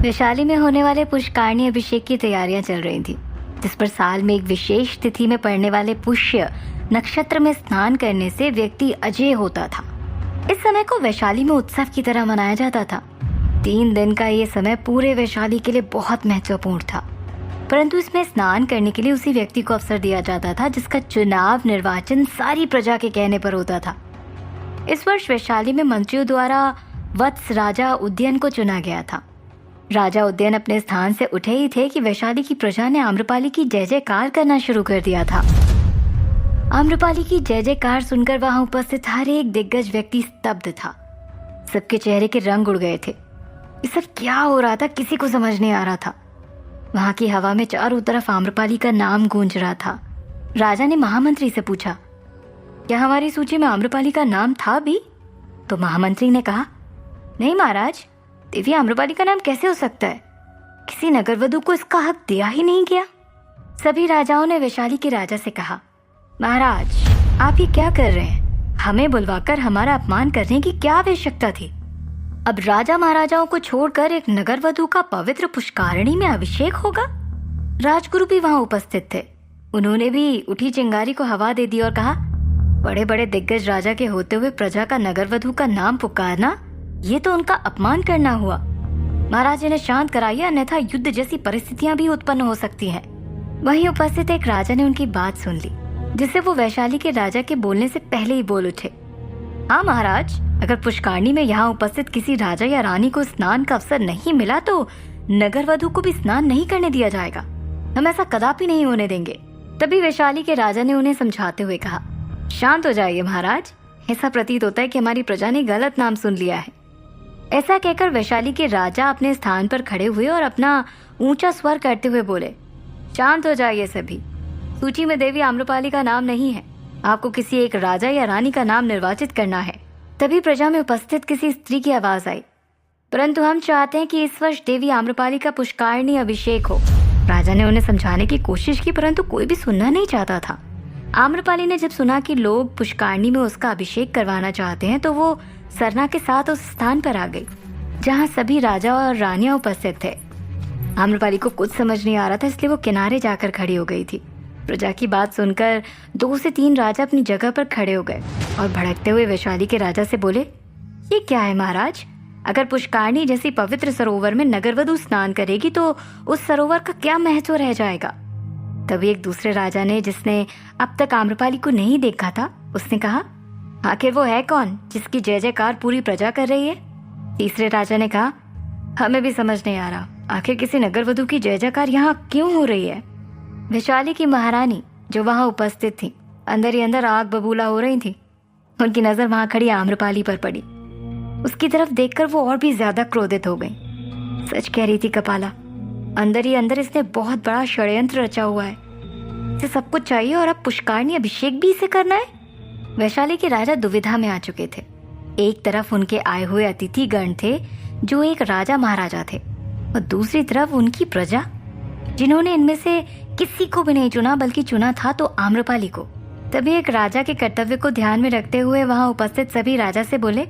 वैशाली में होने वाले पुष्कारणी अभिषेक की तैयारियां चल रही थी, जिस पर साल में एक विशेष तिथि में पड़ने वाले पुष्य नक्षत्र में स्नान करने से व्यक्ति अजेय होता था। इस समय को वैशाली में उत्सव की तरह मनाया जाता था। 3 दिन का ये समय पूरे वैशाली के लिए बहुत महत्वपूर्ण था, परंतु इसमें स्नान करने के लिए उसी व्यक्ति को अवसर दिया जाता था जिसका चुनाव निर्वाचन सारी प्रजा के कहने पर होता था। इस वर्ष वैशाली में मंत्रियों द्वारा वत्स राजा उदयन को चुना गया था। राजा उदयन अपने स्थान से उठे ही थे कि वैशाली की प्रजा ने आम्रपाली की जय जयकार करना शुरू कर दिया था। आम्रपाली की जय जयकार सुनकर वहां उपस्थित हर एक दिग्गज व्यक्ति स्तब्ध था। सबके चेहरे के रंग उड़ गए थे। ये सब क्या हो रहा था, किसी को समझ नहीं आ रहा था। वहां की हवा में चारों तरफ आम्रपाली का नाम गूंज रहा था। राजा ने महामंत्री से पूछा, क्या हमारी सूची में आम्रपाली का नाम था भी? तो महामंत्री ने कहा, नहीं महाराज, देवी आम्रपाली का नाम कैसे हो सकता है? किसी नगरवधु को इसका हक दिया ही नहीं गया। सभी राजाओं ने वैशाली के राजा से कहा, महाराज, आप ये क्या कर रहे हैं? हमें बुलवाकर हमारा अपमान करने की क्या आवश्यकता थी? अब राजा महाराजाओं को छोड़कर एक नगरवधु का पवित्र पुष्कारणी में अभिषेक होगा? राजगुरु भी वहां उपस्थित थे। उन्होंने भी उठी चिंगारी को हवा दे दी और कहा, बड़े बड़े दिग्गज राजा के होते हुए प्रजा का नगरवधु का नाम पुकारना, ये तो उनका अपमान करना हुआ। महाराज, इन्हें शांत कराइए, अन्यथा युद्ध जैसी परिस्थितियां भी उत्पन्न हो सकती हैं। वहीं उपस्थित एक राजा ने उनकी बात सुन ली, जिससे वो वैशाली के राजा के बोलने से पहले ही बोल उठे, हाँ महाराज, अगर पुष्कारणी में यहाँ उपस्थित किसी राजा या रानी को स्नान का अवसर नहीं मिला तो नगरवधु को भी स्नान नहीं करने दिया जाएगा। हम ऐसा कदापि नहीं होने देंगे। तभी वैशाली के राजा ने उन्हें समझाते हुए कहा, शांत हो जाइए महाराज, ऐसा प्रतीत होता है कि हमारी प्रजा ने गलत नाम सुन लिया है। ऐसा कहकर वैशाली के राजा अपने स्थान पर खड़े हुए और अपना ऊंचा स्वर करते हुए बोले, शांत हो जाइए सभी, सूची में देवी आम्रपाली का नाम नहीं है। आपको किसी एक राजा या रानी का नाम निर्वाचित करना है। तभी प्रजा में उपस्थित किसी स्त्री की आवाज आई, परंतु हम चाहते हैं कि इस वर्ष देवी आम्रपाली का पुष्कारणी अभिषेक हो। राजा ने उन्हें समझाने की कोशिश की, परंतु कोई भी सुनना नहीं चाहता था। आम्रपाली ने जब सुना कि लोग पुष्कारणी में उसका अभिषेक करवाना चाहते हैं तो वो सरना के साथ उस स्थान पर आ गई जहां सभी राजा और रानियां उपस्थित थे। आम्रपाली को कुछ समझ नहीं आ रहा था, इसलिए वो किनारे जाकर खड़ी हो गई थी। प्रजा की बात सुनकर 2 से 3 राजा अपनी जगह पर खड़े हो गए और भड़कते हुए वैशाली के राजा से बोले, ये क्या है महाराज? अगर पुष्कारणी जैसी पवित्र सरोवर में नगरवधु स्नान करेगी तो उस सरोवर का क्या महत्व रह जाएगा? तभी एक दूसरे राजा ने, जिसने अब तक आम्रपाली को नहीं देखा था, उसने कहा, आखिर वो है कौन जिसकी जय जयकार पूरी प्रजा कर रही है? तीसरे राजा ने कहा, हमें भी समझ नहीं आ रहा, आखिर किसी नगरवधु की जय जयकार यहाँ क्यों हो रही है? वैशाली की महारानी जो वहां उपस्थित थी, अंदर ही अंदर आग बबूला हो रही थी। उनकी नजर वहां खड़ी आम्रपाली पर पड़ी। उसकी तरफ देखकर वो और भी ज्यादा क्रोधित हो गई। सच कह रही थी कपाला, अंदर ही अंदर इसने बहुत बड़ा षड्यंत्र रचा हुआ है। इसे सब कुछ चाहिए और अब पुष्कारणी अभिषेक भी इसे करना है। वैशाली के राजा दुविधा में आ चुके थे। एक तरफ उनके आए हुए अतिथि गण थे जो एक राजा महाराजा थे, और दूसरी तरफ उनकी प्रजा, जिन्होंने इनमें से किसी को भी नहीं चुना, बल्कि चुना था तो आम्रपाली को। तभी एक राजा के कर्तव्य को ध्यान में रखते हुए वहां उपस्थित सभी राजा से बोले,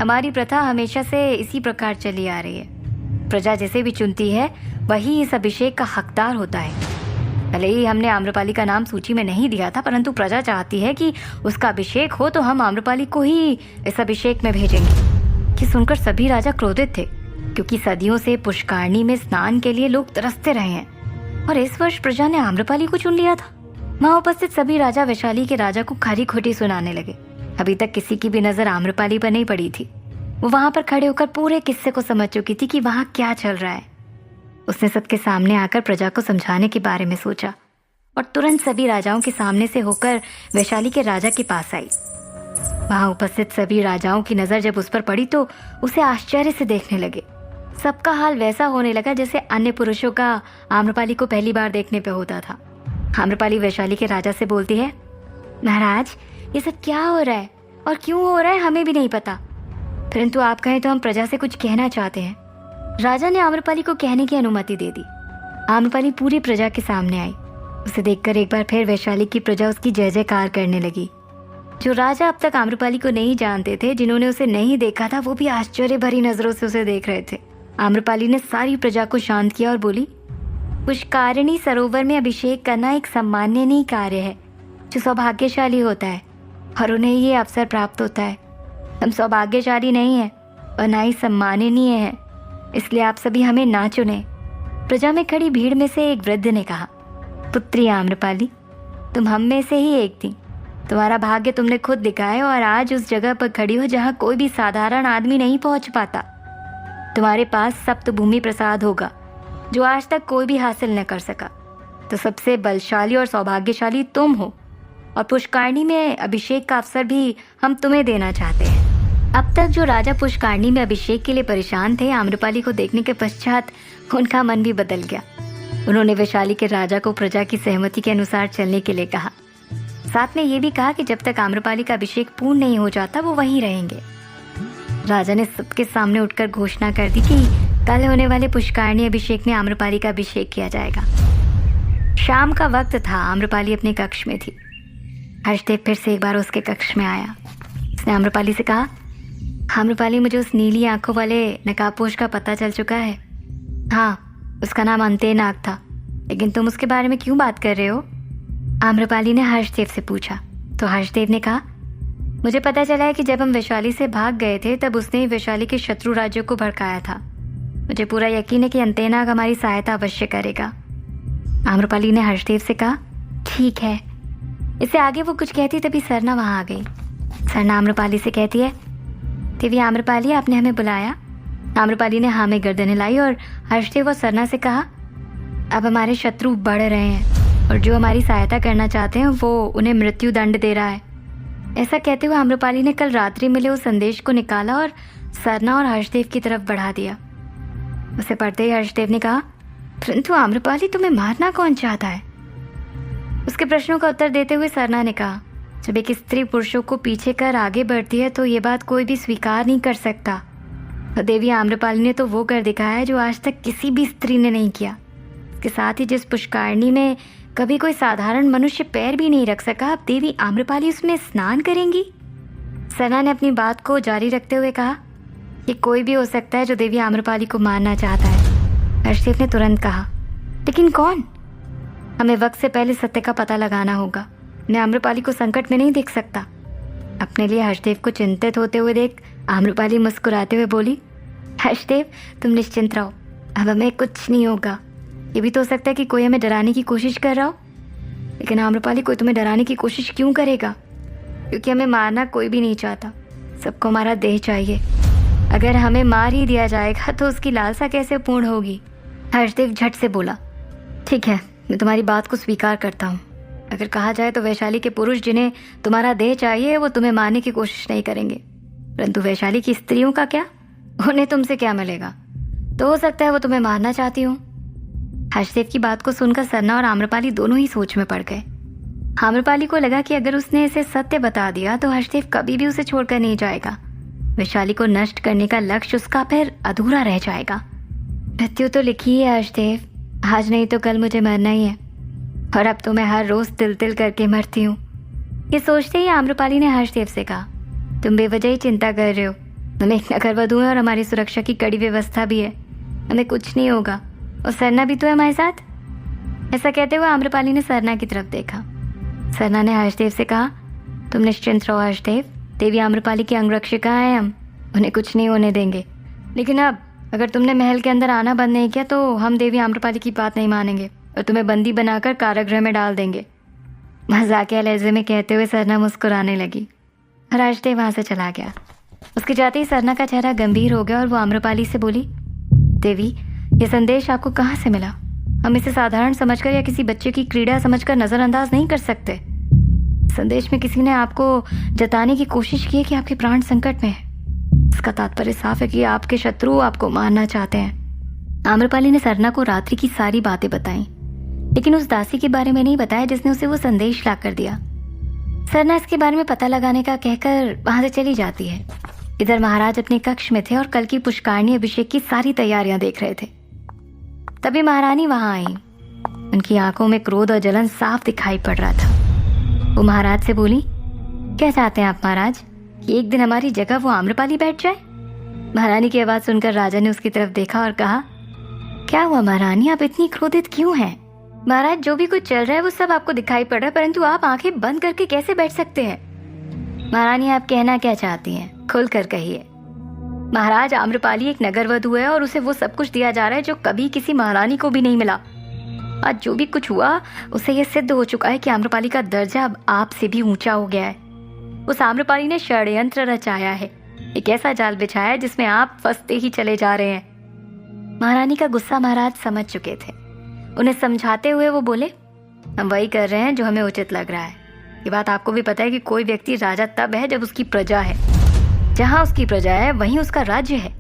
हमारी प्रथा हमेशा से इसी प्रकार चली आ रही है। प्रजा जिसे भी चुनती है वही इस अभिषेक का हकदार होता है। भले ही हमने आम्रपाली का नाम सूची में नहीं दिया था, परंतु प्रजा चाहती है कि उसका अभिषेक हो तो हम आम्रपाली को ही इस अभिषेक में भेजेंगे। कि सुनकर सभी राजा क्रोधित थे, क्योंकि सदियों से पुष्कारणी में स्नान के लिए लोग तरसते रहे हैं और इस वर्ष प्रजा ने आम्रपाली को चुन लिया था। वहां उपस्थित सभी राजा वैशाली के राजा को खरी खोटी सुनाने लगे। अभी तक किसी की भी नजर आम्रपाली पर नहीं पड़ी थी। वो वहां पर खड़े होकर पूरे किस्से को समझ चुकी थी कि वहां क्या चल रहा है। उसने सबके सामने आकर प्रजा को समझाने के बारे में सोचा और तुरंत सभी राजाओं के सामने से होकर वैशाली के राजा के पास आई। वहां उपस्थित सभी राजाओं की नजर जब उस पर पड़ी तो उसे आश्चर्य से देखने लगे। सबका हाल वैसा होने लगा जैसे अन्य पुरुषों का आम्रपाली को पहली बार देखने पे होता था। आम्रपाली वैशाली के राजा से बोलती है, महाराज, ये सब क्या हो रहा है और क्यों हो रहा है हमें भी नहीं पता, परंतु आप कहें तो हम प्रजा से कुछ कहना चाहते हैं। राजा ने आम्रपाली को कहने की अनुमति दे दी। आम्रपाली पूरी प्रजा के सामने आई। उसे देखकर एक बार फिर वैशाली की प्रजा उसकी जय जयकार करने लगी। जो राजा अब तक आम्रपाली को नहीं जानते थे, जिन्होंने उसे नहीं देखा था, वो भी आश्चर्य भरी नजरों से उसे देख रहे थे। आम्रपाली ने सारी प्रजा को शांत किया और बोली, पुष्करणी सरोवर में अभिषेक करना एक सम्माननीय कार्य है जो सौभाग्यशाली होता है और उन्हें ये अवसर प्राप्त होता है। हम सौभाग्यशाली नहीं हैं और ना ही सम्माननीय हैं, इसलिए आप सभी हमें ना चुने। प्रजा में खड़ी भीड़ में से एक वृद्ध ने कहा, पुत्री आम्रपाली, तुम हम में से ही एक थी। तुम्हारा भाग्य तुमने खुद दिखाया और आज उस जगह पर खड़ी हो जहाँ कोई भी साधारण आदमी नहीं पहुँच पाता। तुम्हारे पास सप्तभूमि प्रसाद होगा जो आज तक कोई भी हासिल न कर सका। तो सबसे बलशाली और सौभाग्यशाली तुम हो और पुष्करणी में अभिषेक का अवसर भी हम तुम्हें देना चाहते हैं। अब तक जो राजा पुष्करणी में अभिषेक के लिए परेशान थे, आम्रपाली को देखने के पश्चात उनका मन भी बदल गया। उन्होंने वैशाली के राजा को प्रजा की सहमति के अनुसार चलने के लिए कहा। साथ में ये भी कहा कि जब तक आम्रपाली का अभिषेक पूर्ण नहीं हो जाता वो वहीं रहेंगे। राजा ने सबके सामने उठकर घोषणा कर दी कि कल होने वाले पुष्करणी अभिषेक में आम्रपाली का अभिषेक किया जाएगा। शाम का वक्त था। आम्रपाली अपने कक्ष में थी। हर्षदेव फिर से एक बार उसके कक्ष में आया। उसने आम्रपाली से कहा, आम्रपाली, मुझे उस नीली आंखों वाले नकाबपोश का पता चल चुका है। हाँ, उसका नाम अंतनाग था, लेकिन तुम उसके बारे में क्यों बात कर रहे हो? आम्रपाली ने हर्षदेव से पूछा। तो हर्षदेव ने कहा, मुझे पता चला है कि जब हम वैशाली से भाग गए थे तब उसने वैशाली के शत्रु राज्यों को भड़काया था। मुझे पूरा यकीन है कि अंतनाग हमारी सहायता अवश्य करेगा। आम्रपाली ने हर्षदेव से कहा, ठीक है। इससे आगे वो कुछ कहती तभी सरना वहां आ गई। सरना आम्रपाली से कहती है, देवी आम्रपाली, आपने हमें बुलाया? आम्रपाली ने हाँ में गर्दन हिलाई और हर्षदेव और सरना से कहा, अब हमारे शत्रु बढ़ रहे हैं और जो हमारी सहायता करना चाहते हैं वो उन्हें मृत्यु दंड दे रहा है। ऐसा कहते हुए आम्रपाली ने कल रात्रि मिले उस संदेश को निकाला और सरना और हर्षदेव की तरफ बढ़ा दिया। उसे पढ़ते ही हर्षदेव ने कहा, परंतु आम्रपाली, तुम्हें मारना कौन चाहता है? उसके प्रश्नों का उत्तर देते हुए सरना ने कहा, जब एक स्त्री पुरुषों को पीछे कर आगे बढ़ती है तो ये बात कोई भी स्वीकार नहीं कर सकता। और देवी आम्रपाली ने तो वो कर दिखाया है जो आज तक किसी भी स्त्री ने नहीं किया। इसके साथ ही जिस पुष्करणी में कभी कोई साधारण मनुष्य पैर भी नहीं रख सका, अब देवी आम्रपाली उसमें स्नान करेंगी। सरना ने अपनी बात को जारी रखते हुए कहा, कि कोई भी हो सकता है जो देवी आम्रपाली को मारना चाहता है। हर्षदेव ने तुरंत कहा, लेकिन कौन? हमें वक्त से पहले सत्य का पता लगाना होगा। मैं आम्रपाली को संकट में नहीं देख सकता। अपने लिए हर्षदेव को चिंतित होते हुए देख आम्रपाली मुस्कुराते हुए बोली, हर्षदेव, तुम निश्चिंत रहो, अब हमें कुछ नहीं होगा। ये भी तो हो सकता है कि कोई हमें डराने की कोशिश कर रहा हो। लेकिन आम्रपाली, कोई तुम्हें डराने की कोशिश क्यों करेगा? क्योंकि हमें मारना कोई भी नहीं चाहता। सबको हमारा देह चाहिए। अगर हमें मार ही दिया जाएगा तो उसकी लालसा कैसे पूर्ण होगी? हर्षदेव झट से बोला, ठीक है, मैं तुम्हारी बात को स्वीकार करता हूँ। अगर कहा जाए तो वैशाली के पुरुष जिन्हें तुम्हारा देह चाहिए वो तुम्हें मारने की कोशिश नहीं करेंगे, परंतु वैशाली की स्त्रियों का क्या? उन्हें तुमसे क्या मिलेगा? तो हो सकता है वो तुम्हें मारना चाहती हूँ। हर्षदेव की बात को सुनकर सरना और आम्रपाली दोनों ही सोच में पड़ गए। आम्रपाली को लगा कि अगर उसने इसे सत्य बता दिया तो हर्षदेव कभी भी उसे छोड़कर नहीं जाएगा। वैशाली को नष्ट करने का लक्ष्य उसका फिर अधूरा रह जाएगा। मृत्यु तो लिखी है हर्षदेव, आज नहीं तो कल मुझे मरना ही है, और अब तो मैं हर रोज तिल तिल करके मरती हूँ। ये सोचते ही आम्रपाली ने हर्षदेव से कहा, तुम बेवजह ही चिंता कर रहे हो। तुम एक नगरवधू है और हमारी सुरक्षा की कड़ी व्यवस्था भी है। हमें कुछ नहीं होगा और सरना भी तो है हमारे साथ। ऐसा कहते हुए आम्रपाली ने सरना की तरफ देखा। सरना ने हर्षदेव से कहा, तुम निश्चिंत रहो हर्षदेव, देवी आम्रपाली की अंगरक्षिका हैं हम, उन्हें कुछ नहीं होने देंगे। लेकिन अब अगर तुमने महल के अंदर आना बंद नहीं किया तो हम देवी आम्रपाली की बात नहीं मानेंगे और तुम्हें बंदी बनाकर कारागृह में डाल देंगे। मजाकिया लहजे में कहते हुए सरना मुस्कुराने लगी और हर्षदेव वहां से चला गया। उसके जाते ही सरना का चेहरा गंभीर हो गया और वो आम्रपाली से बोली, देवी, ये संदेश आपको कहाँ से मिला? हम इसे साधारण समझकर या किसी बच्चे की क्रीड़ा समझकर नजरअंदाज नहीं कर सकते। संदेश में किसी ने आपको जताने की कोशिश की है कि आपके प्राण संकट में है। इसका तात्पर्य साफ है कि आपके शत्रु आपको मारना चाहते हैं। आम्रपाली ने सरना को रात्रि की सारी बातें बताई, लेकिन उस दासी के बारे में नहीं बताया जिसने उसे वो संदेश ला कर दिया। सरना इसके बारे में पता लगाने का कहकर वहां से चली जाती है। इधर महाराज अपने कक्ष में थे और कल की पुष्करणी अभिषेक की सारी तैयारियां देख रहे थे। तभी महारानी वहां आई। उनकी आंखों में क्रोध और जलन साफ दिखाई पड़ रहा था। वो महाराज से बोली, क्या चाहते हैं आप महाराज? कि एक दिन हमारी जगह वो आम्रपाली बैठ जाए? महारानी की आवाज सुनकर राजा ने उसकी तरफ देखा और कहा, क्या हुआ महारानी, आप इतनी क्रोधित क्यों हैं? महाराज, जो भी कुछ चल रहा है वो सब आपको दिखाई पड़ रहा है, परंतु आप आंखें बंद करके कैसे बैठ सकते हैं? महारानी, आप कहना क्या चाहती हैं? खुलकर कहिए। महाराज, आम्रपाली एक नगरवधू है और उसे वो सब कुछ दिया जा रहा है जो कभी किसी महारानी को भी नहीं मिला। आज जो भी कुछ हुआ उसे ये सिद्ध हो चुका है कि आम्रपाली का दर्जा अब आपसे भी ऊंचा हो गया है। उस आम्रपाली ने षड्यंत्र रचाया है, एक ऐसा जाल बिछाया है जिसमें आप फंसते ही चले जा रहे हैं। महारानी का गुस्सा महाराज समझ चुके थे। उन्हें समझाते हुए वो बोले, हम वही कर रहे हैं जो हमें उचित लग रहा है। ये बात आपको भी पता है कि कोई व्यक्ति राजा तब है जब उसकी प्रजा है। जहाँ उसकी प्रजा है वहीं उसका राज्य है।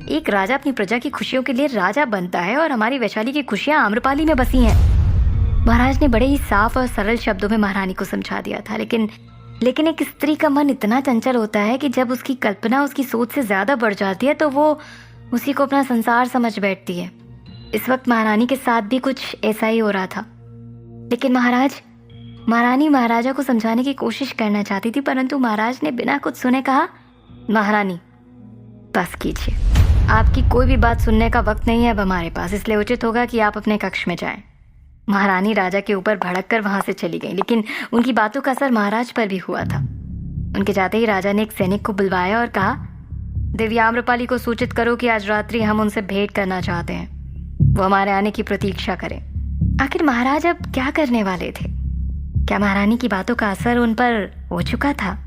एक राजा अपनी प्रजा की खुशियों के लिए राजा बनता है और हमारी वैशाली की खुशियां आम्रपाली में बसी हैं। महाराज ने बड़े ही साफ और सरल शब्दों में महारानी को समझा दिया था, लेकिन एक स्त्री का मन इतना चंचल होता है कि जब उसकी कल्पना उसकी सोच से ज्यादा बढ़ जाती है तो वो उसी को अपना संसार समझ बैठती है। इस वक्त महारानी के साथ भी कुछ ऐसा ही हो रहा था। लेकिन महारानी महाराजा को समझाने की कोशिश करना चाहती थी, परंतु महाराज ने बिना कुछ सुने कहा, महारानी बस कीजिए, आपकी कोई भी बात सुनने का वक्त नहीं है अब हमारे पास, इसलिए उचित होगा कि आप अपने कक्ष में जाएं। महारानी राजा के ऊपर भड़क कर वहां से चली गई, लेकिन उनकी बातों का असर महाराज पर भी हुआ था। उनके जाते ही राजा ने एक सैनिक को बुलवाया और कहा, देवी आम्रपाली को सूचित करो कि आज रात्रि हम उनसे भेंट करना चाहते हैं, वो हमारे आने की प्रतीक्षा करें। आखिर महाराज अब क्या करने वाले थे? क्या महारानी की बातों का असर उन पर हो चुका था?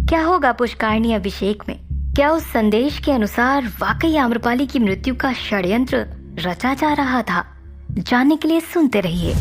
क्या होगा पुष्करणी अभिषेक में? क्या उस संदेश के अनुसार वाकई आम्रपाली की मृत्यु का षड्यंत्र रचा जा रहा था? जानने के लिए सुनते रहिए।